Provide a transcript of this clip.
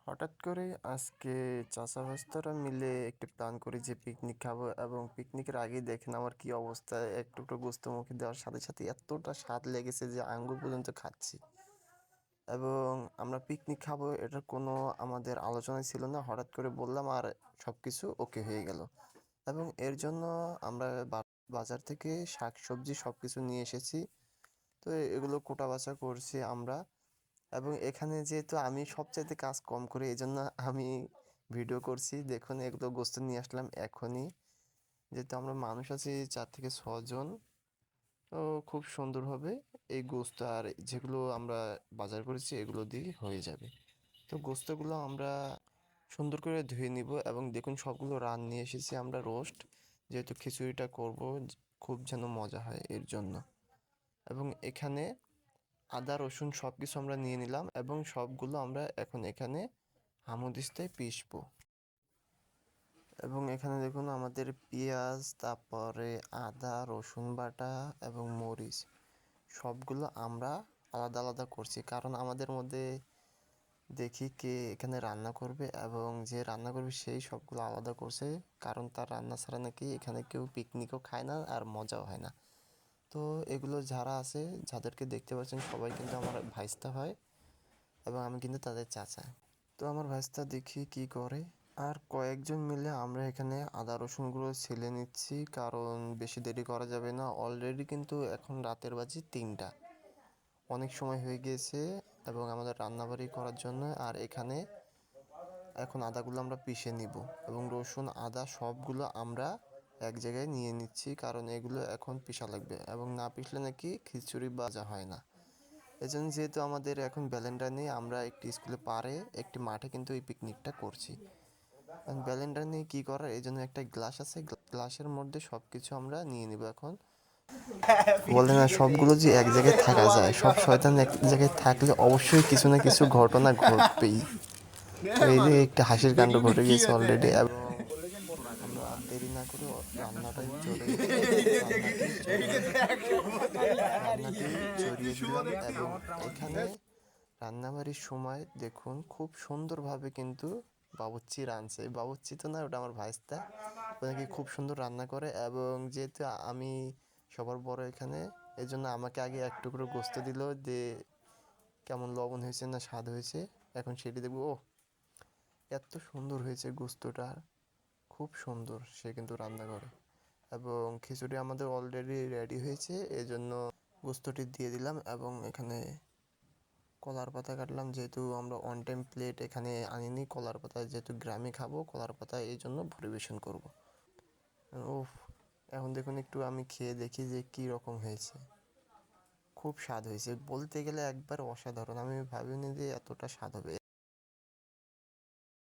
হঠাৎ করে আজকে চাচা ভাস্তারা মিলে একটি প্ল্যান করি যে পিকনিক খাবো, এবং পিকনিকের আগেই দেখেন আমার কি অবস্থা। এক টুকরো গোস্ত মুখে দেওয়ার সাথে সাথে এতটা স্বাদ লেগেছে যে আঙ্গুর পর্যন্ত খাচ্ছি। এবং আমরা পিকনিক খাবো এটার কোনো আমাদের আলোচনায় ছিল না, হঠাৎ করে বললাম আর সব কিছু ওকে হয়ে গেল। এবং এর জন্য আমরা বাজার থেকে শাক সবজি সব কিছু নিয়ে এসেছি। তো এগুলো কোটা বাছা করছি আমরা। এবং এখানে যেহেতু আমি সবচাইতে কাজ কম করি এই জন্য আমি ভিডিও করছি। দেখুন এগুলো গোস্ত নিয়ে আসলাম এখনই, যেহেতু আমরা মানুষ আছি 4 থেকে 6 জন। তো খুব সুন্দরভাবে এই গোস্ত আর যেগুলো আমরা বাজার করেছি এগুলো দিয়ে হয়ে যাবে। তো গোস্তগুলো আমরা সুন্দর করে ধুয়ে নিব, এবং দেখুন সবগুলো নিয়ে এসেছি আমরা রোস্ট, যেহেতু খিচুড়িটা করব খুব যেন মজা হয় এর জন্য। এবং এখানে আদা রসুন সব কিছু আমরা নিয়ে নিলাম, এবং সবগুলো আমরা এখন এখানে হামানদিস্তায় পিষবো। এবং এখানে দেখুন আমাদের পেঁয়াজ, তারপরে আদা রসুন বাটা এবং মরিচ সবগুলো আমরা আলাদা আলাদা করছি, কারণ আমাদের মধ্যে দেখি কে এখানে রান্না করবে, এবং যে রান্না করবে সেই সবগুলো আলাদা করছে, কারণ তার রান্না ছাড়া নাকি এখানে কেউ পিকনিকও খায় না আর মজাও হয় না। তো এগুলো যারা আছে, যাদেরকে দেখতে পাচ্ছেন সবাই কিন্তু আমার ভাইস্তা হয়, এবং আমি কিন্তু তাদের চাচা। তো আমার ভাইস্তা দেখি কি করে। আর কয়েকজন মিলে আমরা এখানে আদা রসুনগুলো ছিলে নিচ্ছি, কারণ বেশি দেরি করা যাবে না। অলরেডি কিন্তু এখন রাতের বাজে 3টা, অনেক সময় হয়ে গিয়েছে এবং আমাদের রান্নাবাড়ি করার জন্য। আর এখানে এখন আদাগুলো আমরা পিষে নিব, এবং রসুন আদা সবগুলো আমরা এক জায়গায় নিয়ে নিচ্ছি, কারণ এগুলো এখন পিষা লাগবে, এবং না পিষলে নাকি খিচুড়ি ভাজা হয় না। এজন্য যেহেতু আমাদের এখন ব্যালেন্ডার নেই, আমরা একটি স্কুলে পারে একটি মাঠে কিন্তু এই পিকনিকটা করছি। ব্যালেন্ডার নিয়ে কী করার, এই জন্য একটা গ্লাস আছে, গ্লাসের মধ্যে সব কিছু আমরা নিয়ে নিব এখন। বলে না সবগুলো যে এক জায়গায় থাকা যায়, সব শয়তান এক জায়গায় থাকলে অবশ্যই কিছু না কিছু ঘটনা ঘটবেই। তো এই যে একটা হাসির কাণ্ড ঘটে গেছে অলরেডি, এবং আমরা আর দেরি না করে রান্নাটাই চড়ে রান্নাটি চড়িয়ে দিলাম। এবং এখানে রান্নাবাড়ির সময় দেখুন খুব সুন্দরভাবে কিন্তু বাবুর্চি রাঁধছে। বাবুর্চি তো না, ওটা আমার ভাইস্তা, ও নাকি খুব সুন্দর রান্না করে। এবং যেহেতু আমি সবার বড় এখানে, এই জন্য আমাকে আগে এক টুকরো গোস্ত দিল যে কেমন লবণ হয়েছে না স্বাদ হয়েছে। এখন সেটি দেখবো, ও এত সুন্দর হয়েছে গোস্তটা, খুব সুন্দর সে কিন্তু রান্না করে। এবং খিচুড়ি আমাদের অলরেডি রেডি হয়েছে, এই জন্য গোস্তটি দিয়ে দিলাম। এবং এখানে কলার পাতা কাটলাম, যেহেতু আমরা অন টাইম প্লেট এখানে আনিনি, কলার পাতা যেহেতু গ্রামে খাবো, কলার পাতা এই জন্য পরিবেশন করব। উফ, এখন দেখুন একটু আমি খেয়ে দেখি যে কি রকম হয়েছে। খুব স্বাদ হয়েছে, বলতে গেলে একবার অসাধারণ। আমি ভাবিনি যে এতটা স্বাদ হবে।